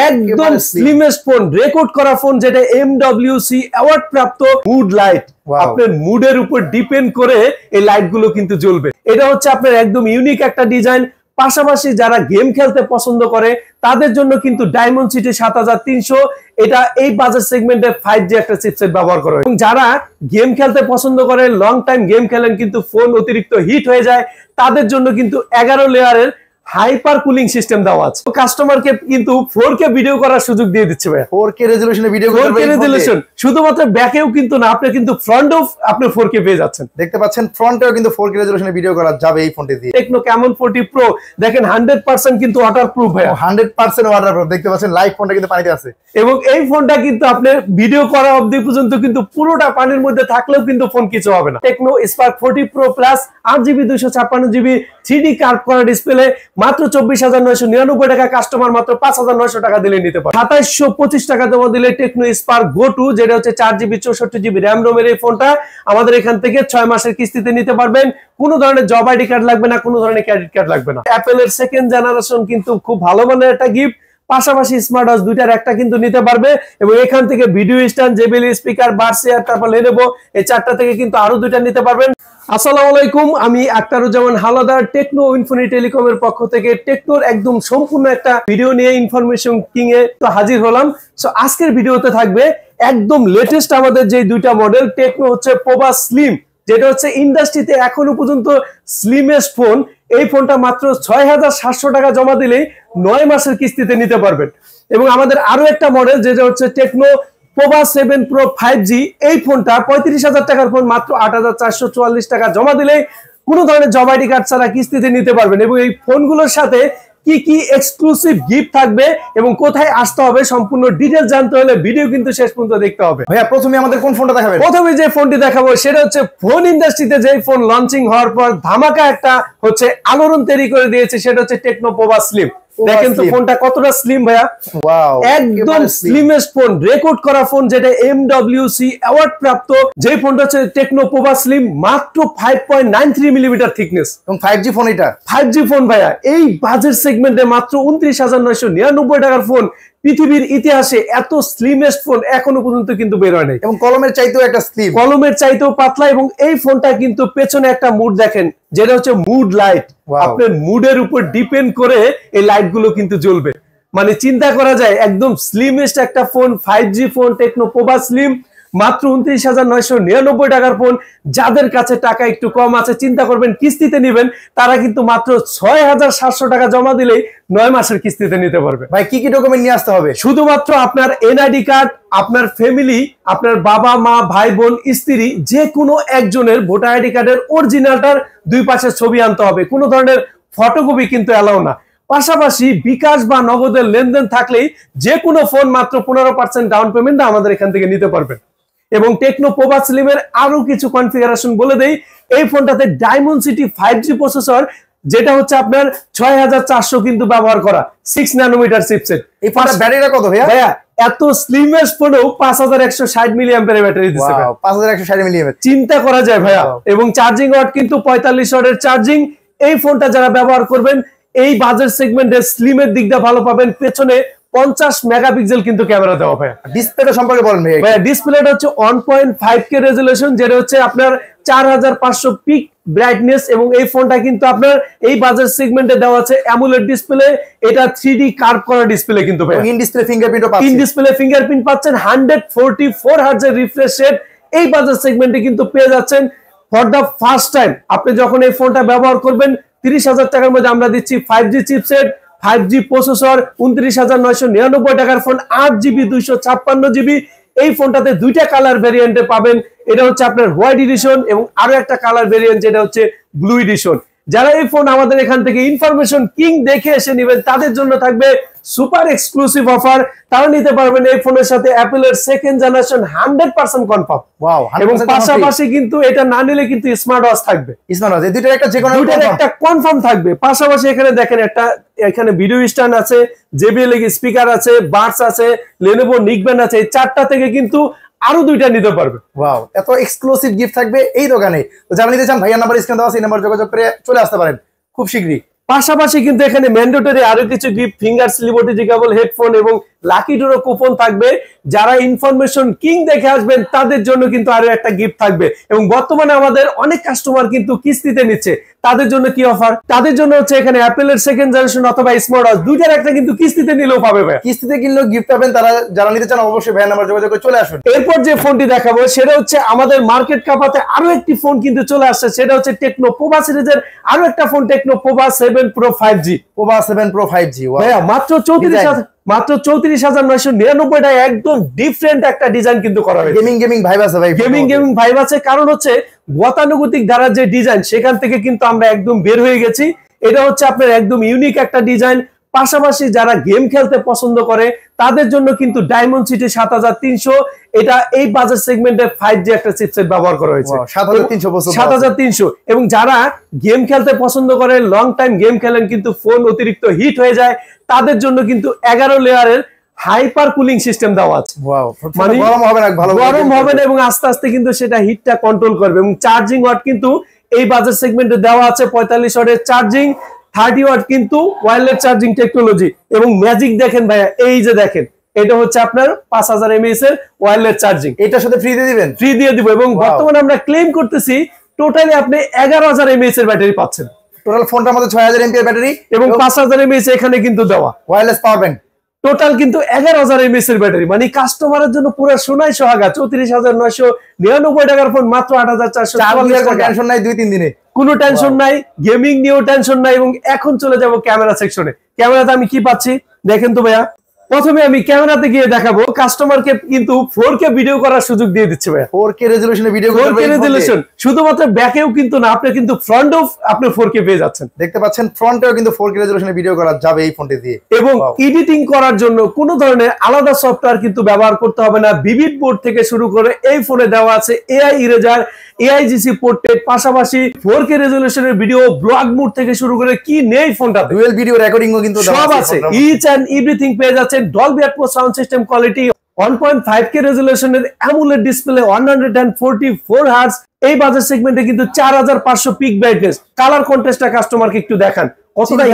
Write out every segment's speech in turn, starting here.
একদম slimmest phone, record করা phone, যেটা MWC অ্যাওয়ার্ড প্রাপ্ত মুড লাইট। আপনার মুডের উপর ডিপেন্ড করে এই লাইট গুলো কিন্তু জ্বলবে। এটা হচ্ছে আপনার একদম ইউনিক একটা ডিজাইন। পাশাপাশি যারা গেম খেলতে পছন্দ করে তাদের জন্য কিন্তু ডায়মন্ড সিটি 7300, এটা এই বাজেট সেগমেন্টে 5G একটা চিপসেট ব্যবহার করে। এবং যারা গেম খেলতে পছন্দ করে, লং টাইম গেম খেলেন কিন্তু ফোন অতিরিক্ত হিট হয়ে যায়, তাদের জন্য কিন্তু 11 লেয়ারের হাইপার কুলিং সিস্টেম দেওয়া আছে। কাস্টমারকে কিন্তু 4K ভিডিও করার সুযোগ দিয়ে দিচ্ছে ভাই। 4K রেজোলিউশনে ভিডিও করতে 4K রেজোলিউশন শুধুমাত্র ব্যাকেও কিন্তু না, আপনি কিন্তু ফ্রন্টেও আপনি 4K পেয়ে যাচ্ছেন। দেখতে পাচ্ছেন ফ্রন্টেও কিন্তু 4K রেজোলিউশনে ভিডিও করা যাবে এই ফোনটি দিয়ে। টেকনো ক্যামন 40 প্রো দেখেন 100% কিন্তু ওয়াটারপ্রুফ ভাই। 100% ওয়াটারপ্রুফ। দেখতে পাচ্ছেন লাইভ ফোনটা কিন্তু পানিতে আছে। এবং এই ফোনটা কিন্তু আপনি ভিডিও করা অবধি পর্যন্ত কিন্তু পুরোটা পানির মধ্যে থাকলেও কিন্তু ফোন কিছু হবে না। Tecno Spark 40 pro plus 8GB 256GB 3D curve করা ডিসপ্লে মাত্র 24,999 টাকা, কাস্টমার মাত্র 5,900 টাকা দিলে নিতে পারে। 2725 টাকা জমা দিলে টেকনো স্পার্ক গো 2, যেটা হচ্ছে 4GB 64GB র্যাম রোমের এই ফোনটা আমাদের এখান থেকে 6 মাসের কিস্তিতে নিতে পারবেন। কোনো ধরনের জব আইডি কার্ড লাগবে না, কোনো ধরনের ক্রেডিট কার্ড লাগবে না। অ্যাপেলের সেকেন্ড জেনারেশন কিন্তু খুব ভালো মানের একটা গিফট, পাশাপাশি স্মার্ট ওয়াচ দুইটার একটা কিন্তু নিতে পারবে। এবং এখান থেকে video stand, JBL speaker, buds air, তারপর লেনোভো, এই চারটা থেকে কিন্তু আরো দুইটা নিতে পারবেন। আসসালামু আলাইকুম, আমি আক্তারুজ্জামান হাওলাদার টেকনো ইনফিনিটি টেলিকমের পক্ষ থেকে টেকনোর একদম সম্পূর্ণ একটা ভিডিও নিয়ে ইনফরমেশন কিং এ তো হাজির হলাম। সো আজকের ভিডিওতে থাকবে একদম লেটেস্ট আমাদের যে দুইটা মডেল। টেকনো হচ্ছে পোভা স্লিম, যেটা হচ্ছে ইন্ডাস্ট্রিতে এখনো পর্যন্ত স্লিমেস্ট ফোন। এই ফোনটা মাত্র 6,700 টাকা জমা দিলেই 9 মাসের কিস্তিতে নিতে পারবেন। এবং আমাদের আরো একটা মডেল যেটা হচ্ছে টেকনো পোভা 7 প্রো 5G, এই ফোনটা 35,000 টাকার ফোন, মাত্র 8,444 টাকা জমা দিলে কোনো ধরনের জব আইডি কার্ড ছাড়া কিস্তিতে নিতে পারবেন। এবং এই ফোনগুলোর সাথে কি কি এক্সক্লুসিভ গিফট থাকবে এবং কোথায় আসতে হবে সম্পূর্ণ ডিটেইলস জানতে হলে ভিডিও কিন্তু শেষ পর্যন্ত দেখতে হবে। ভাইয়া প্রথমে আমাদের কোন ফোনটা দেখাবেন? প্রথমে যে ফোনটি দেখাবো সেটা হচ্ছে ফোন ইন্ডাস্ট্রিতে যে ফোন লঞ্চিং হওয়ার পর ধামাকা একটা হচ্ছে আলোড়ন তৈরি করে দিয়েছে, সেটা হচ্ছে টেকনো পোভা স্লিম। দেখেন তো ফোনটা কতটা স্লিম ভাইয়া। ওয়াও, একদম স্লিমেস্ট ফোন, রেকর্ড করা ফোন, যেটা MWC অ্যাওয়ার্ড প্রাপ্ত। যে ফোনটা হচ্ছে টেকনো পোভা স্লিম, মাত্র 5.93 মিলিমিটার থিকনেস এবং 5G ফোন। এটা 5G ফোন ভাইয়া। এই বাজেট সেগমেন্টে মাত্র 29,999 টাকার ফোন। পৃথিবীর ইতিহাসে এত স্লিমেস্ট ফোন এখনো পর্যন্ত কিন্তু বের হয় নাই। এবং কলমের চাইতেও একটা স্লিম, কলমের চাইতেও পাতলা। এবং এই ফোনটা কিন্তু পেছনে একটা মুড দেখেন, যেটা হচ্ছে মুড লাইট। আপনার মুডের উপর ডিপেন্ড করে এই লাইট গুলো কিন্তু জ্বলবে। মানে চিন্তা করা যায় একদম স্লিমেস্ট একটা phone, 5G phone, techno Pova slim, মাত্র 29,999 টাকার ফোন। যাদের কাছে টাকা একটু কম আছে, চিন্তা করবেন কিস্তিতে নেবেন, তারা কিন্তু মাত্র 6,700 টাকা জমা দিলেই 9 মাসের কিস্তিতে নিতে পারবে। ভাই কি কি ডকুমেন্ট নিয়ে আসতে হবে? শুধুমাত্র আপনার এনআইডি কার্ড, আপনার ফ্যামিলি, আপনার বাবা মা, ভাই বোন, স্ত্রী, যে কোনো একজনের ভোটার আইডি কার্ডের অরিজিনালটার 2 পাশের ছবি আনতে হবে। কোনো ধরনের ফটোকপি কিন্তু অ্যালাউ না। পাশাপাশি বিকাশ বা নগদের লেনদেন থাকলেই যে কোনো ফোন মাত্র 15% ডাউন পেমেন্ট আমাদের এখান থেকে নিতে পারবেন। এবং টেকনো পোভা স্লিমের আরো কিছু কনফিগারেশন বলে দেই। এই ফোনটাতে ডায়মন্ড সিটি 5G প্রসেসর, যেটা হচ্ছে আপনার 6,400 কিন্তু ব্যবহার করা 6 ন্যানোমিটার চিপসেট। এই ফোনটার ব্যাটারিটা কত ভাইয়া? এত স্লিমেস্ট ফোনেও 5,160 মিলিঅ্যাম্পিয়ারের ব্যাটারি দিচ্ছে। 5,160 মিলিঅ্যাম্পিয়ার, চিন্তা করা যায় ভাইয়া। এবং চার্জিং ওয়াট কিন্তু 45 ওয়াটের চার্জিং। এই ফোনটা যারা ব্যবহার করবেন এই বাজেট সেগমেন্টে স্লিমের দিকটা ভালো পাবেন। পেছনে 50 মেগাপিক্সেল কিন্তু ক্যামেরা দেওয়া ভাই। ডিসপ্লেটা সম্পর্কে বলেন ভাই। ডিসপ্লেটা হচ্ছে 1.5K রেজোলিউশন, যেটা হচ্ছে আপনার 4,500 পিক ব্রাইটনেস। এবং এই ফোনটা কিন্তু আপনার এই বাজেট সেগমেন্টে দেওয়া আছে অ্যামোলেড ডিসপ্লে। এটা 3D কার্ভ করা ডিসপ্লে কিন্তু ভাই। ইন ডিসপ্লে ফিঙ্গারপ্রিন্টও পাচ্ছেন। ইন ডিসপ্লে ফিঙ্গারপ্রিন্ট পাচ্ছেন। 144 হার্টজের রিফ্রেশ রেট এই বাজেট সেগমেন্টে কিন্তু পেয়ে যাচ্ছেন। ফর দা ফার্স্ট টাইম আপনি যখন এই ফোনটা ব্যবহার করবেন 30,000 টাকার মধ্যে আমরা দিচ্ছি 5G চিপসেট, 5G প্রসেসর, 29,999 টাকার ফোন, 8GB 256GB। এই ফোনটাতে দুইটা কালার ভেরিয়েন্টে পাবেন। এটা হচ্ছে আপনার হোয়াইট এডিশন এবং আরো একটা কালার ভেরিয়েন্ট যেটা হচ্ছে ব্লু এডিশন। যারা এই ফোন আমাদের এখান থেকে ইনফরমেশন কিং দেখে এসে নেবেন তাদের জন্য থাকবে সুপার এক্সক্লুসিভ অফার। তারা নিতে পারবেন এই ফোনের সাথে অ্যাপেলের সেকেন্ড জেনারেশন 100% কনফার্ম। ওয়াও, এবং পাশাপাশি কিন্তু এটা না নিলে কিন্তু স্মার্ট ওয়াচ থাকবে। স্মার্ট ওয়াচ এই দুইটার একটা যে কোনো একটা কনফার্ম থাকবে। পাশাপাশি এখানে দেখেন একটা এখানে ভিডিও স্ট্যান্ড আছে, JBL স্পিকার আছে, বাডস আছে, লেনোভো নিকব্যান্ড আছে। এই চারটা থেকে কিন্তু আরো দুইটা নিতে পারবে। ওয়াও, এত এক্সক্লুসিভ গিফট থাকবে এই দোকানে। তো যারা নিতে চান ভাইয়ার নাম্বার স্ক্রিনে দেওয়া আছে, এই নাম্বার যোগাযোগ করে চলে আসতে পারেন খুব শীঘ্রই। পাশাপাশি কিন্তু এখানে ম্যান্ডেটরি আরো কিছু গিফট, ফিঙ্গার স্লিপ কেবল, হেডফোন এবং লাকি ড্র কুপন থাকবে। যারা ইনফরমেশন কিং দেখে আসবেন তাদের জন্য কিন্তু আরো একটা গিফট থাকবে। এবং বর্তমানে আমাদের অনেক কাস্টমার কিন্তু কিস্তিতে নিচ্ছে, তাদের জন্য কি অফার? তাদের জন্য হচ্ছে এখানে অ্যাপেলের সেকেন্ড জেনারেশন অথবা স্মার্ট ওয়াচ দুইটার একটা কিন্তু কিস্তিতে নিলেও পাবে ভাই। কিস্তিতে কিনলেও গিফট পাবেন। তারা যারা নিতে চান অবশ্যই ভাই নাম্বার যোগাযোগ করে চলে আসুন। এরপর যে ফোনটি দেখাবো সেটা হচ্ছে আমাদের মার্কেট কাপাতে আরো একটি ফোন কিন্তু চলে আসছে, সেটা হচ্ছে টেকনো পোভা সিরিজের আরো একটা phone, techno Pova 7 Pro 5G। Pova 7 Pro 5G ভাইয়া মাত্র 34,999 টাকা, একদম ডিফারেন্ট একটা ডিজাইন কিন্তু করা হয়েছে। গেমিং ভাইব আছে ভাই, গেমিং ভাইব আছে, কারণ হচ্ছে গতানুগতিক ধারার যে ডিজাইন সেখান থেকে কিন্তু আমরা একদম বের হয়ে গেছি। এটা হচ্ছে আপনার একদম ইউনিক একটা ডিজাইন। পাশাপাশি যারা গেম খেলতে পছন্দ করে তাদের জন্য কিন্তু ডায়মন্ড সিটি 7300, এটা এই বাজেট সেগমেন্টে 5G একটা চিপসেট ব্যবহার করা হয়েছে। 7300 এবং যারা গেম খেলতে পছন্দ করে, লং টাইম গেম খেলেন কিন্তু ফোন অতিরিক্ত হিট হয়ে যায়, তাদের জন্য কিন্তু 11 লেয়ারের হাইপার কুলিং সিস্টেম দেওয়া আছে। মানে গরম হবে না এবং আস্তে আস্তে কিন্তু সেটা হিটটা কন্ট্রোল করবে। এবং চার্জিং ওয়াট কিন্তু এই বাজেট সেগমেন্টে দেওয়া আছে 45 ওয়াটের চার্জিং, 30 ওয়াট কিন্তু ওয়্যারলেস চার্জিং টেকনোলজি। এবং ম্যাজিক দেখেন ভাইয়া, এই যে দেখেন, এটা হচ্ছে আপনার 5000 mAh এর ওয়্যারলেস চার্জিং, এটার সাথে ফ্রি দিয়ে দিবেন। ফ্রি দিয়ে দিব। এবং বর্তমানে আমরা ক্লেম করতেছি টোটালি আপনি 11000 mAh এর ব্যাটারি পাচ্ছেন। টোটাল ফোনটার মধ্যে 6000 mAh ব্যাটারি এবং 5000 mAh এখানে কিন্তু দেওয়া ওয়্যারলেস পাওয়ার ব্যাংক। টোটাল কিন্তু 11000 mAh এর ব্যাটারি, মানে কাস্টমারের জন্য পুরো সোনায় সোহাগা। 34,999 টাকার ফোন মাত্র 8440 টাকা। টেনশন নাই 2-3 দিনে, কোনো টেনশন নাই, গেমিং নিয়েও টেনশন নাই। এবং এখন চলে যাব ক্যামেরা সেকশনে। ক্যামেরাতে আমি কি পাচ্ছি দেখেন তো ভাইয়া। প্রথমে আমি ক্যামেরাতে গিয়ে দেখাবো, কাস্টমারকে কিন্তু 4K ভিডিও করার সুযোগ দিয়ে দিচ্ছে ভাইয়া। 4K রেজোলিউশনে ভিডিও করতে 4K রেজোলিউশন শুধুমাত্র ব্যাকেও কিন্তু না, আপনি কিন্তু ফ্রন্টেও আপনি 4K পেয়ে যাচ্ছেন। দেখতে পাচ্ছেন ফ্রন্টেও কিন্তু 4K রেজোলিউশনে ভিডিও করা যাবে এই ফোনটি দিয়ে। এবং এডিটিং করার জন্য কোনো ধরনের আলাদা সফটওয়্যার কিন্তু ব্যবহার করতে হবে না। ভিভিড বোর্ড থেকে শুরু করে এই ফোনে দেওয়া আছে AI ইরেজার, AIGC পোর্ট্রেট, পাশাপাশি 4K রেজোলিউশনের ভিডিও, ব্লগ মোড থেকে শুরু করে কি নেই ফোনটাতে, ডুয়াল ভিডিও রেকর্ডিংও কিন্তু সব আছে। ইচ এন্ড এভরিথিং পেয়ে যাচ্ছে। Dolby Atmos sound system quality, 1.5K রেজোলিউশনের অ্যামোলেড ডিসপ্লে, 144 হার্টজ। এই বাজেট সেগমেন্টে কিন্তু 4500 পিক ব্রাইটনেস। কালার কন্ট্রাস্টটা কাস্টমারকে একটু দেখান কতটা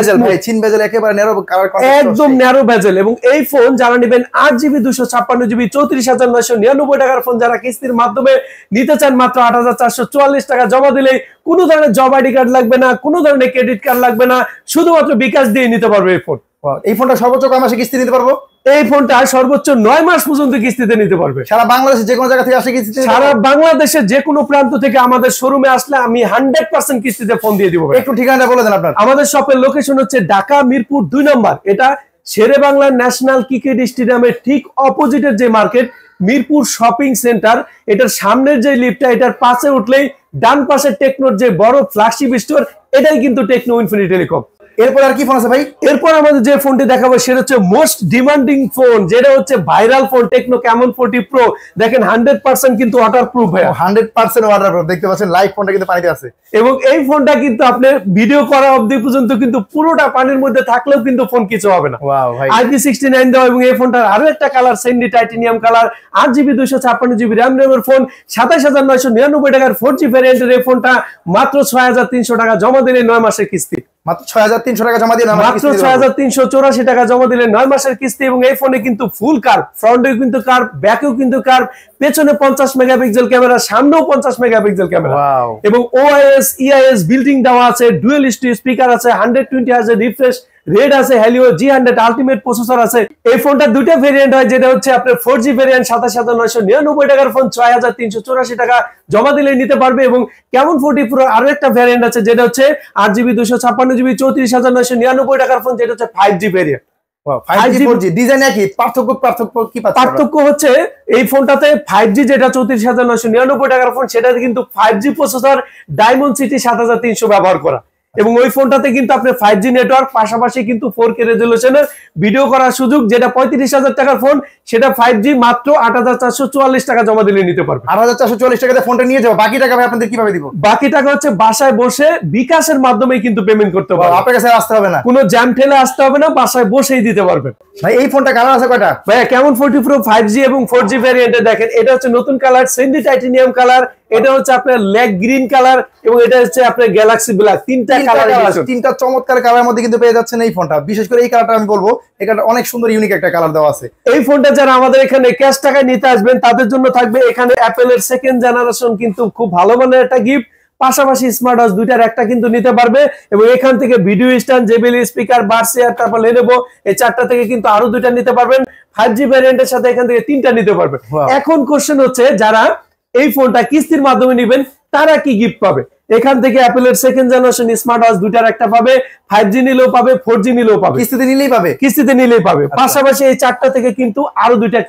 চিন বেজেল, একেবারে ন্যারো কালার কন্ট্রাস্ট, একদম ন্যারো বেজেল। এবং এই ফোন যারা নেবেন 8GB 256GB 34,999 টাকার ফোন, যারা কিস্তির মাধ্যমে নিতে চান মাত্র 8444 টাকা জমা দিলে কোনো ধরনের জব আইডি কার্ড লাগবে না, কোনো ধরনের ক্রেডিট কার্ড লাগবে না, শুধুমাত্র বিকাশ দিয়ে নিতে পারবে এই ফোন। এই ফোনটা সর্বোচ্চ কয় মাসে কিস্তি নিতে পারবো? এই ফোনটা সর্বোচ্চ 9 মাস পর্যন্ত কিস্তিতে নিতে পারবে। সারা বাংলাদেশে যে কোনো জায়গা থেকে আসে কিস্তিতে, সারা বাংলাদেশের যে কোনো প্রান্ত থেকে আমাদের শোরুমে আসলে আমি 100% কিস্তিতে ফোন দিয়ে দিব। একটু ঠিকানাটা বলে দেন আপনার। আমাদের শপের লোকেশন হচ্ছে ঢাকা মিরপুর 2 নম্বর। এটা শেরে বাংলা ন্যাশনাল ক্রিকেট স্টেডিয়ামের ঠিক অপোজিটের যে মার্কেট মিরপুর শপিং সেন্টার, এটার সামনের যে লিফটটা, এটার পাশে উঠলেই ডান পাশে টেকনোর যে বড় ফ্ল্যাগশিপ স্টোর, এটাই কিন্তু টেকনো ইনফিনিটি টেলিকম। এরপর আর কি ফোন আছে ভাই? এরপর আমাদের যে ফোনটি দেখাবো সেটা হচ্ছে মোস্ট ডিমান্ডিং ফোন, যেটা হচ্ছে viral phone, techno Camon 40 pro. দেখেন 100% কিন্তু ওয়াটারপ্রুফ ভাই, 100% ওয়াটারপ্রুফ। দেখতে পাচ্ছেন লাইভ ফোনটা কিন্তু পানিতে আছে। এবং এই ফোনটা কিন্তু আপনি ভিডিও করা অবধি পর্যন্ত কিন্তু পুরোটা পানির মধ্যে থাকলেও কিন্তু ফোন কিছু হবে না। ওয়াও ভাই, IP69 দেওয়া। এবং এই ফোনটার আরো একটা colour sandy titanium colour, 8GB 256GB RAM রেমের ফোন, 27999 টাকার 4G ভ্যারিয়েন্টের এই ফোনটা মাত্র 6300 টাকা জমা দিলে 9 মাসের কিস্তি। মাত্র 6300 টাকা জমা দিয়ে মাত্র 6384 টাকা জমা দিলে 9 মাসের কিস্তি। এবং এই ফোনে কিন্তু ফুল কার্ভ, ফ্রন্টেও কিন্তু কার্ভ, ব্যাকেও কিন্তু কার্ভ, পেছনে 50 মেগাপিক্সেল ক্যামেরা, সামনেও 50 মেগাপিক্সেল ক্যামেরা। এবং OIS EIS বিল্ডিং দেওয়া আছে, ডুয়াল স্পিকার আছে, 120 হার্জ রিফ্রেশ রেড আছে, হেলিও G100 আলটিমেট প্রসেসর আছে। এই ফোনটা দুটো ভেরিয়েন্ট হয়, যেটা হচ্ছে আপনার 4G ভেরিয়েন্ট 27999 টাকার ফোন 6384 টাকা জমা দিলে নিতে পারবে। এবং ক্যামন 40 প্রো আরো একটা ভেরিয়েন্ট আছে, যেটা হচ্ছে 8GB 256GB 34,999 টাকার ফোন, যেটা হচ্ছে 5G variant. 5G 4G design একই, পার্থক্য কি পাচ্ছেন? পার্থক্য হচ্ছে এই ফোনটাতে 5G যেটা 34,999 টাকার ফোন, সেটাতে কিন্তু 5G প্রসেসর ডায়মন্ড সিটি 7300 ব্যবহার করা। এবং ওই ফোনটাতে কিন্তু আপনি 5G নেটওয়ার্ক, পাশাপাশি কিন্তু 4K রেজোলিউশনের ভিডিও করার সুযোগ। যেটা 35,000 টাকার ফোন, সেটা 5G মাত্র 8444 টাকা জমা দিলে নিতে পারবে। 8444 টাকাতে ফোনটা নিয়ে যাও। বাকি টাকা ভাই আপনাদের কিভাবে দিব? বাকি টাকা হচ্ছে বাসায় বসে বিকাশের মাধ্যমে কিন্তু পেমেন্ট করতে পারবে। আপনার কাছে আসতে হবে না, কোনো জ্যাম ঠেলে আসতে হবে না, বাসায় বসেই দিতে পারবেন। ভাই এই ফোনটা কালার আছে কয়টা? ভাই কেমন 40 প্রো 5G এবং 4G ভ্যারিয়েন্টে দেখেন, এটা হচ্ছে নতুন কালার সেন্ডি টাইটেনিয়াম কালার, এটা হচ্ছে আপনার লেগ গ্রিন কালার এবং এটা হচ্ছে আপনার গ্যালাক্সি ব্ল্যাক, তিনটা কালার, তিনটা চমৎকার কালারের মধ্যে কিন্তু পেয়ে যাচ্ছেন এই ফোনটা। বিশেষ করে এই কালারটা আমি বলবো, এই কালারটা অনেক সুন্দর ইউনিক একটা কালার দেওয়া আছে। এই ফোনটা যারা আমাদের এখানে ক্যাশ টাকায় নিতে আসবেন তাদের জন্য থাকবে এখানে অ্যাপেলের সেকেন্ড জেনারেশন কিন্তু খুব ভালো মানের একটা গিফট, পাশাপাশি স্মার্ট ওয়াচ দুইটার একটা কিন্তু নিতে পারবে এবং এখান থেকে video stand, JBL speaker, buds air, তারপর লেনোভো এই চারটা থেকে কিন্তু আরো দুইটা নিতে পারবেন। 5G ভ্যারিয়েন্টের সাথে এখান থেকে তিনটা নিতে পারবেন। এখন কোশ্চেন হচ্ছে যারা এই ফোনটা কিস্তির মাধ্যমে নেবেন তারা কি গিফট পাবে? এখান থেকে অ্যাপেলের সেকেন্ড জেনারেশন স্মার্ট ওয়াচ দুইটার একটা পাবে, 5G নিলেও পাবে, 4G নিলেও পাবে, কিস্তিতে নিলেই পাবে, কিস্তিতে নিলেই পাবে। পাশাপাশি এই চারটা থেকে কিন্তু আরো দুইটা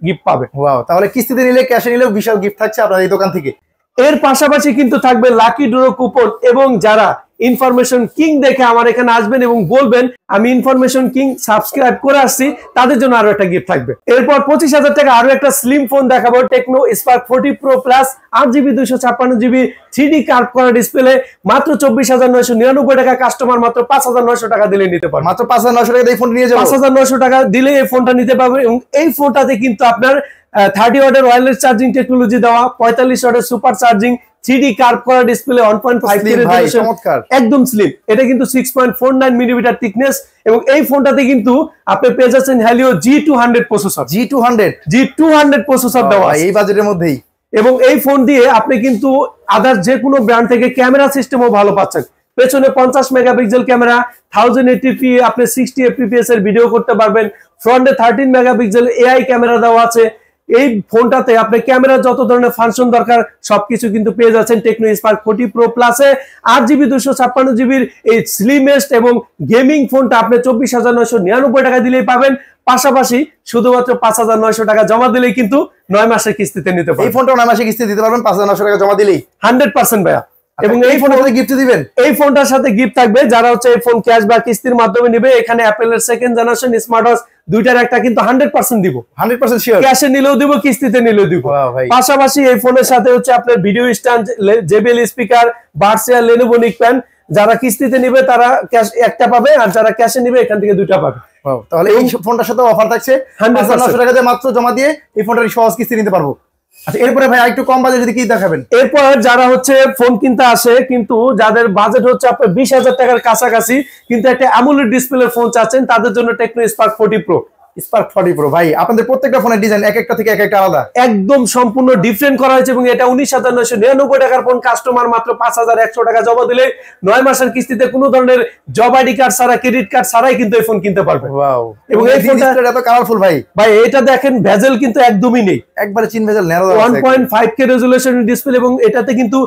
গিফট পাবে। ওয়াও, তাহলে কিস্তিতে নিলে ক্যাশে নিলেও বিশাল গিফট থাকছে আপনার এই দোকান থেকে। এর পাশাপাশি কিন্তু থাকবে লাকি ড্র কুপন এবং যারা ইনফরমেশন কিং দেখে আমার এখানে আসবেন এবং বলবেন আমি ইনফরমেশন কিং সাবস্ক্রাইব করে আসছি, তাদের জন্য আরো একটা গিফট থাকবে। এরপর 25,000 টাকা আরো একটা স্লিম ফোন দেখাবো, Tecno Spark 40 pro plus 8GB 256GB 3D curve করা ডিসপ্লে, মাত্র 24,999 টাকা। কাস্টমার মাত্র 5,900 টাকা দিলে নিতে পারবে। মাত্র 5,900 টাকা দিয়ে এই ফোন নিয়ে যাবো, 5,900 টাকা দিলে এই ফোনটা নিতে পারবে এবং এই ফোনটাতে কিন্তু আপনার 30 ওয়াটের ওয়্যারলেস চার্জিং টেকনোলজি দেওয়া, 45 ওয়াটের সুপার চার্জিং, 3D কার্ভ করা ডিসপ্লে, 1.5 রেজোলিউশন, একদম স্লিম। এটা কিন্তু 6.49 মিলিমিটার থিকনেস এবং এই ফোনটাতে কিন্তু আপনি পেয়ে যাচ্ছেন Helio G200 processor, G200 processor দেওয়া এই বাজেটের মধ্যেই। এবং এই ফোন দিয়ে আপনি কিন্তু আদার যে কোনো ব্র্যান্ড থেকে ক্যামেরা সিস্টেমও ভালো পাচ্ছেন। পেছনে 50 মেগাপিক্সেল ক্যামেরা, 1080p আপনি 60 fps এর ভিডিও করতে পারবেন। ফ্রন্টে 13 মেগাপিক্সেল এআই ক্যামেরা দেওয়া আছে। এই ফোনটাতে আপনি ক্যামেরা যত ধরনের ফাংশন দরকার সবকিছু কিন্তু পেয়ে যাচ্ছেন টেকনো স্পার্ক 40 প্রো প্লাসে। 8GB 256GB এই স্লিমেস্ট এবং গেমিং ফোনটা আপনি 24,999 টাকা দিলেই পাবেন। পাশাপাশি শুধুমাত্র 5,900 টাকা জমা দিলেই কিন্তু 9 মাসের কিস্তিতে নিতে পারবেন। এই ফোনটা 9 মাসের কিস্তি দিতে পারবেন 5,900 টাকা জমা দিলেই 100% ভাইয়া। এবং এই ফোনটার সাথে গিফট দিবেন, এই ফোনটার সাথে গিফট থাকবে যারা হচ্ছে এই ফোন ক্যাশ বা কিস্তির মাধ্যমে নেবে। এখানে অ্যাপেলের সেকেন্ড জেনারেশন স্মার্ট ওয়াচ দুইটার একটা কিন্তু 100% দিব, 100% শিওর। ক্যাশে নিলেও দিব, কিস্তিতে নিলেও দিব। পাশাপাশি এই ফোনের সাথে হচ্ছে আপনার video stand, JBL speaker, buds air, Lenovo neckband. যারা কিস্তিতে নেবে তারা ক্যাশ একটা পাবে আর যারা ক্যাশে নেবে এখান থেকে দুইটা পাবে। তাহলে এই ফোনটার সাথে অফার থাকছে 5,900 টাকা দিয়ে মাত্র জমা দিয়ে এই ফোনটার সহজ কিস্তি নিতে পারবো। আচ্ছা, এরপরে ভাই আরেকটু কম বাজেট যদি কি দেখাবেন? এরপর যারা হচ্ছে ফোন কিনতে আসে কিন্তু যাদের বাজেট হচ্ছে আপনার 20,000 টাকার কাছাকাছি কিন্তু একটা অ্যামোলেড ডিসপ্লের ফোন চাচ্ছেন, তাদের জন্য Tecno Spark 40 pro. Spark 40 pro ভাই, আপনাদের প্রত্যেকটা ফোনের ডিজাইন এক একটা থেকে এক একটা আলাদা, একদম সম্পূর্ণ ডিফারেন্ট করা হয়েছে এবং এটা 19,999 টাকার ফোন। কাস্টমার মাত্র 5,100 টাকা জমা দিলে 9 মাসের কিস্তিতে কোনো ধরনের জব আইডি কার্ড ছাড়া, ক্রেডিট কার্ড ছাড়াই কিন্তু এই ফোন কিনতে পারবে। ওয়াও, এবং এই ফোনটা এত কালারফুল ভাই। ভাই এটা দেখেন ভেজেল কিন্তু একদমই নেই, একবারে চিন ভেজেল ন্যারো, 1.5K রেজোলিউশনের ডিসপ্লে এবং এটাতে কিন্তু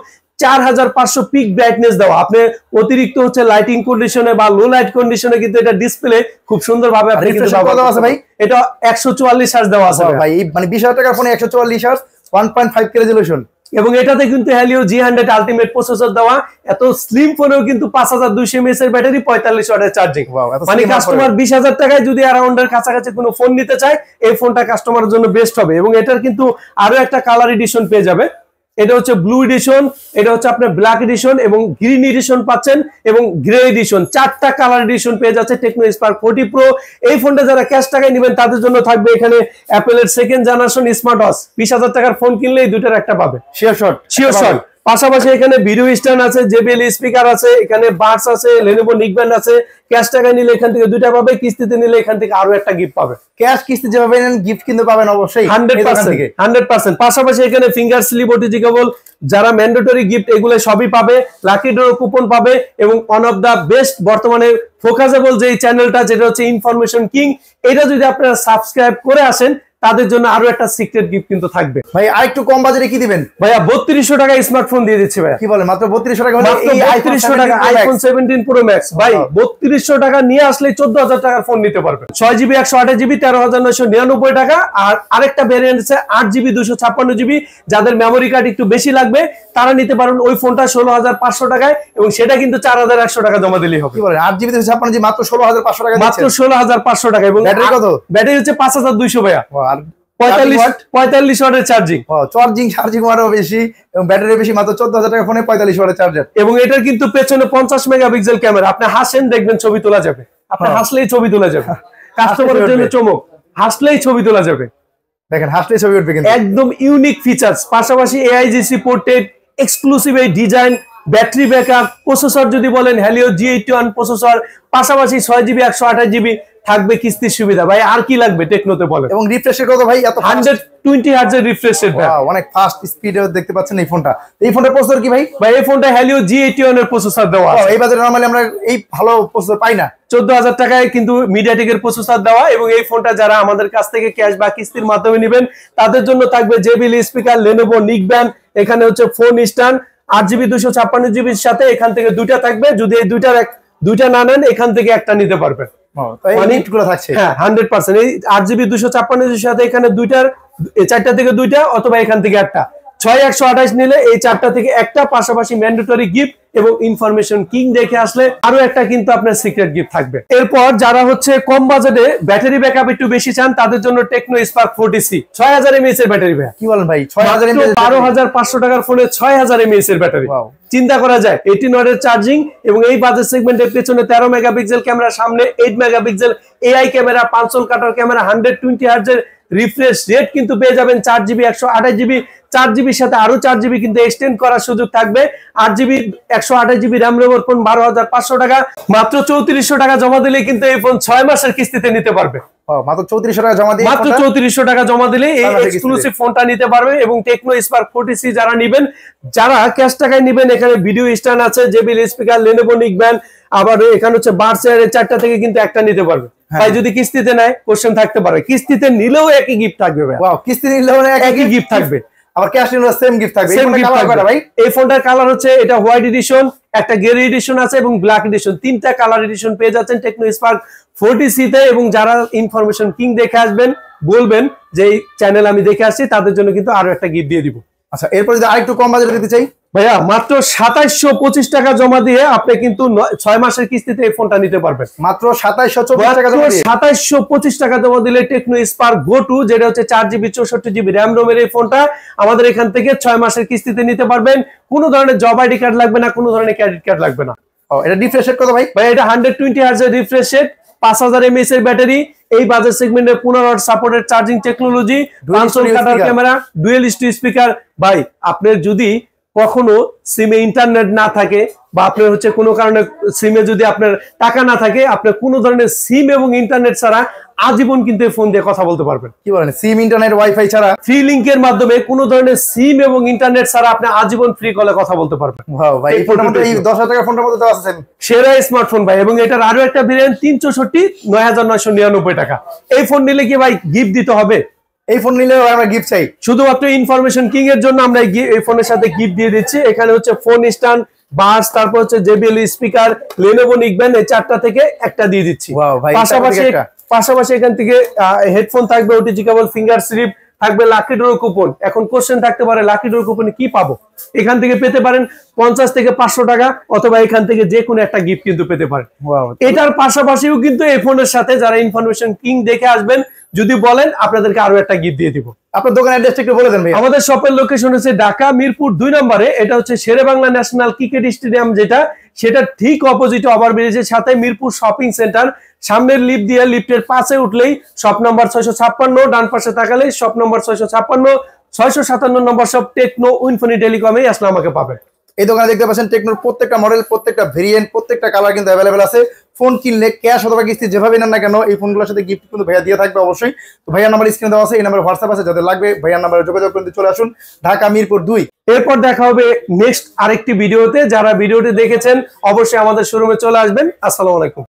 4500 পিক ব্রাইটনেস দেওয়া। আপনি অতিরিক্ত হচ্ছে লাইটিং কন্ডিশনে বা লো লাইট কন্ডিশনে কিন্তু এটা ডিসপ্লে খুব সুন্দরভাবে আপনি কিন্তু ব্যবহার আছে ভাই। এটা 144 হার্জ দেওয়া আছে ভাই, মানে 20,000 টাকার ফোনে 144 হার্জ, 1.5K রেজোলিউশন এবং এটাতে কিন্তু হেলিও G100 আলটিমেট প্রসেসর দেওয়া। এত স্লিম ফোনেও কিন্তু 5200 mAh এর ব্যাটারি, 45 ওয়াটের চার্জিং। মানে কাস্টমার 20,000 টাকায় যদি অ্যারাউন্ডের কাছাকাছি কোনো ফোন নিতে চায় এই ফোনটা কাস্টমারের জন্য বেস্ট হবে। এবং এটার কিন্তু আরো একটা কালার এডিশন পেয়ে যাবে, এটা হচ্ছে ব্লু এডিশন, এটা হচ্ছে আপনার ব্ল্যাক এডিশন এবং গ্রিন এডিশন পাচ্ছেন এবং গ্রে এডিশন, চারটা কালার এডিশন পেয়ে যাচ্ছে টেকনো স্পার্ক 40 প্রো। এই ফোনটা যারা ক্যাশ টাকায় নেবেন তাদের জন্য থাকবে এখানে অ্যাপেলের সেকেন্ড জেনারেশন স্মার্ট ওয়াচ, 20,000 টাকার ফোন কিনলেই দুইটার একটা পাবে, শিওর শট। পাশাপাশি এখানে ভিডিও স্ট্যান্ড আছে, জেবিএল স্পিকার আছে, এখানে বাডস আছে, লেনোভো নিকব্যান্ড আছে। ক্যাশ টাকায় নিলে এখান থেকে দুইটা পাবে, কিস্তিতে নিলে এখান থেকে আরো একটা গিফট পাবে। ক্যাশ কিস্তি যেভাবে নেন গিফট কিন্তু পাবেন অবশ্যই 100%। পাশাপাশি এখানে ফিঙ্গার স্লিপ, ওটিজি কেবল, যারা ম্যান্ডেটরি গিফট এগুলো সবই পাবে, লাকি ড্র কুপন পাবে এবং ওয়ান অফ দা বেস্ট বর্তমানে ফোকাসেবল যে চ্যানেলটা যেটা হচ্ছে ইনফরমেশন কিং, এটা যদি আপনারা সাবস্ক্রাইব করে আসেন তাদের জন্য আরো একটা সিক্রেট গিফট কিন্তু থাকবে। ভাই আরেকটু কম বাজেটে কি দিবেন? ভাইয়া 3200 টাকা স্মার্টফোন দিয়ে দিচ্ছি ভাইয়া। কি বলেন, মাত্র 3200 টাকা? এই 3500 টাকা আইফোন 17 প্রো ম্যাক্স ভাই 3200 টাকা নিয়ে আসলে 14,000 টাকার ফোন নিতে পারবেন। 6GB 128GB 13,999 টাকা। আর আরেকটা ভ্যারিয়েন্ট আছে 8GB 256GB, যাদের মেমোরি কার্ড একটু বেশি লাগবে তারা নিতে পারেন ওই ফোনটা 16,500 টাকায় এবং সেটা কিন্তু 4,100 টাকা জমা দিলেই হবে। কি বলেন, 8GB 256GB মাত্র 16,500 টাকা, মাত্র 16,500 টাকা। এবং ব্যাটারি কত? ব্যাটারি হচ্ছে 5,200 ভাইয়া, 45 ওয়াটের চার্জিং। চার্জিং আরো বেশি এবং ব্যাটারি বেশি, মাত্র 14,000 টাকা ফোনে 45 ওয়াটের চার্জার। এবং এটার কিন্তু পেছনে 50 মেগাপিক্সেল ক্যামেরা। আপনি হাসেন দেখবেন ছবি তোলা যাবে, আপনি হাসলেই ছবি তোলা যাবে। কাস্টমারের জন্য চমক, হাসলেই ছবি তোলা যাবে। দেখেন হাসলে ছবি উঠবে কিন্তু একদম ইউনিক ফিচার্স, পাশাপাশি AIGC পোর্টেড, এক্সক্লুসিভ এই ডিজাইন, ব্যাটারি ব্যাকআপ, প্রসেসর যদি বলেন Helio G81 প্রসেসর, পাশাপাশি 6GB 128GB থাকবে কিস্তির সুবিধা। ভাই আর কি লাগবে টেকনোতে বলেন? এবং রিফ্রেশ রেট কত ভাই? এত 120 Hz এর রিফ্রেশ রেট, অনেক ফাস্ট স্পিডে দেখতে পাচ্ছেন এই ফোনটা। এই ফোনটার প্রসেসর কি ভাই? ভাই এই ফোনটা Helio G81 এর প্রসেসর দেওয়া আছে। এই বাজারে নরমালি আমরা এই ভালো প্রসেসর পাই না। 14,000 টাকায় কিন্তু মিডিয়াটেকের প্রসেসর দেওয়া, এবং এই ফোনটা যারা আমাদের কাছ থেকে ক্যাশ বা কিস্তির মাধ্যমে নেবেন তাদের জন্য থাকবে JBL স্পিকার, Lenovo নিকব্যান্ড, এখানে হচ্ছে ফোন স্ট্যান্ড, 8GB 256GB এর সাথে এখান থেকে দুইটা থাকবে। যদি এই দুইটা না নেন এখান থেকে একটা নিতে পারবেন। হ্যাঁ 100%। এই 8GB 256GB এর সাথে এখানে চারটা থেকে দুইটা, অথবা এখান থেকে একটা। 6128 নিলে এই চারটা থেকে একটা, পাশাপাশি ম্যান্ডেটরি গিফট এবং ইনফরমেশন কিং দেখে আসলে আরো একটা কিন্তু আপনার সিক্রেট গিফট থাকবে। এরপর যারা হচ্ছে কম বাজেটে ব্যাটারি ব্যাকআপ একটু বেশি চান তাদের জন্য টেকনো স্পার্ক 40C 6000 mAh এর ব্যাটারি। ভাই কি বলেন ভাই? 6000 mAh, 12500 টাকার ফোনে 6000 mAh এর ব্যাটারি। চিন্তা করা যায় 18 ওয়াটের চার্জিং, এবং এই বাজেট সেগমেন্টের পেছনে 13 মেগাপিক্সেল ক্যামেরা, সামনে 8 মেগাপিক্সেল AI ক্যামেরা, 5 কাটার ক্যামেরা, 120 Hz এর রিফ্রেশ রেট কিন্তু পেয়ে যাবেন। 4GB 128GB, 4GB সাথে আরো 4GB কিন্তু এক্সটেন্ড করার সুযোগ থাকবে। 8GB 128GB র্যাম রোবর ফোন 12,500 টাকা, মাত্র 3400 টাকা জমা দিলে কিন্তু এই ফোন 6 মাসের কিস্তিতে নিতে পারবে। মাত্র 3400 টাকা জমা দিয়ে, মাত্র 3400 টাকা জমা দিলে এই এক্সক্লুসিভ ফোনটা নিতে পারবে। এবং টেকনো স্পার্ক 40C যারা নেবেন, যারা ক্যাশ টাকায় নেবেন, এখানে ভিডিও স্ট্যান্ড আছে, JBL স্পিকার, Lenovo নিকব্যান্ড, আবার এখানে হচ্ছে বার্সের চারটা থেকে কিন্তু একটা নিতে পারবে। তাই যদি কিস্তিতে নেয় কোশ্চেন থাকতে পারে, কিস্তিতে নিলেও একই গিফট থাকবে। ওয়াও, কিস্তি নিলেও একই গিফট থাকবে, আবার ক্যাশ নিলেও সেম গিফট থাকবে। ভাই এই ফোনটার কালার হচ্ছে এটা হোয়াইট এডিশন, একটা গ্রে এডিশন আছে এবং ব্ল্যাক এডিশন, তিনটা কালার এডিশন পেয়ে যাচ্ছেন টেকনো স্পার্ক 40C তে। এবং যারা ইনফরমেশন কিং দেখে আসবেন, বলবেন যে এই চ্যানেল আমি দেখে আসছি, তাদের জন্য কিন্তু আরো একটা গিফট দিয়ে দিব। আচ্ছা, এরপর যদি আরেকটু কম বাজেটে দিতে চাই ভাইয়া, মাত্র 2725 টাকা জমা দিয়ে আপনি কিন্তু 6 মাসের কিস্তিতে এই ফোনটা নিতে পারবেন। মাত্র 2724 টাকা জমা দিয়ে 2725 টাকা জমা দিলে টেকনো স্পার্ক গো 2, যেটা হচ্ছে 4GB 64GB র্যাম রোমের এই ফোনটা আমাদের এখান থেকে 6 মাসের কিস্তিতে নিতে পারবেন। কোনো ধরনের জব আইডি কার্ড লাগবে না, কোনো ধরনের ক্রেডিট কার্ড লাগবে না। এটা রিফ্রেশ রেট কত ভাই? ভাই এটা 120 Hz এর রিফ্রেশ রেট, 5000 mAh এর ব্যাটারি, এই বাজেট সেগমেন্টে 15 ওয়াট সাপোর্টেড চার্জিং টেকনোলজি, 5 কাটার ক্যামেরা, ডুয়েল স্পিকার। ভাই আপনার যদি কখনো সিমে ইন্টারনেট না থাকে, বা আপনার হচ্ছে কোনো কারণে সিমে যদি আপনার টাকা না থাকে, আপনার কোনো ধরনের সিম এবং ইন্টারনেট ছাড়া আজীবন কিন্তু ফোন দিয়ে কথা বলতে পারবেন। কি বলেন? সিম, ইন্টারনেট, ওয়াইফাই ছাড়া, ফ্রি লিংকের মাধ্যমে কোনো ধরনের সিম এবং ইন্টারনেট ছাড়া আপনি আজীবন ফ্রি কলে কথা বলতে পারবেন। ওয়াও ভাই, এই ফোনটার মধ্যে এই 10000 টাকা ফোনটার মধ্যে দেওয়া আছে সেরা স্মার্টফোন ভাই। এবং এটার আরো একটা ভেরিয়েন্ট 364 9999 টাকা। এই ফোন নিলে কি ভাই গিফট দিতে হবে? এই ফোন নিলে আমরা গিফট চাই, শুধুমাত্র ইনফরমেশন কিং এর জন্য আমরা এই ফোনের সাথে গিফট দিয়ে দিচ্ছি। এখানে হচ্ছে ফোন স্ট্যান্ড, বাস, তারপর হচ্ছে JBL স্পিকার, Lenovo নিকব্যান্ড, এই চারটা থেকে একটা দিয়ে দিচ্ছি। পাশাপাশি এখান থেকে হেডফোন থাকবে, OTG কেবল, ফিঙ্গার স্লিপ থাকবে, লাকি ড্র কুপন। এখন কোশ্চেন থাকতে পারে লাকি ড্র কুপনে কি পাবো? এখান থেকে পেতে পারেন 50 থেকে 500 টাকা, অথবা এখান থেকে যে কোনো একটা গিফট কিন্তু পেতে পারেন। এটার পাশাপাশিও কিন্তু এই ফোনের সাথে যারা ইনফরমেশন কিং দেখে আসবেন, যদি বলেন আপনাদেরকে আরো একটা গিফট দিয়ে দিব। আপনার দোকানের অ্যাড্রেসটা একটু বলে দেন ভাই। আমাদের শপের লোকেশন হচ্ছে ঢাকা মিরপুর 2 নম্বরে। এটা হচ্ছে শেরেবাংলা ন্যাশনাল ক্রিকেট স্টেডিয়াম, সেটা ঠিক অপোজিটে ওভারব্রিজের সাথে মিরপুর শপিং সেন্টার। সামনের লিফট দিয়ে লিফটের পাশে উঠলেই শপ নাম্বার 656, ডান পাশে তাকালেই শপ নাম্বার 656, 657 নম্বর শপ টেকনো উইনফোনি টেলিকমে আসলে আমাকে পাবেন। এই দোকানে দেখতে পাচ্ছেন টেকনোর প্রত্যেকটা মডেল, প্রত্যেকটা ভেরিয়েন্ট, প্রত্যেকটা কালার কিন্তু অ্যাভেলেবেল আছে। ফোন কিনলে ক্যাশ অথবা কিস্তি যেভাবে নেন না কেন, এই ফোনগুলোর সাথে গিফট কিন্তু ভাইয়া দিয়ে থাকবে অবশ্যই। তো ভাইয়ার নাম্বার স্ক্রিনে দেওয়া আছে, এই নাম্বারে হোয়াটসঅ্যাপ আছে, যাদের লাগবে ভাইয়ার নাম্বারে যোগাযোগ করতে চলে আসুন, ঢাকা মিরপুর 2। এরপর দেখা হবে নেক্সট আরেকটি ভিডিওতে। যারা ভিডিওটি দেখেছেন অবশ্যই আমাদের শোরুমে চলে আসবেন। আসসালামু আলাইকুম।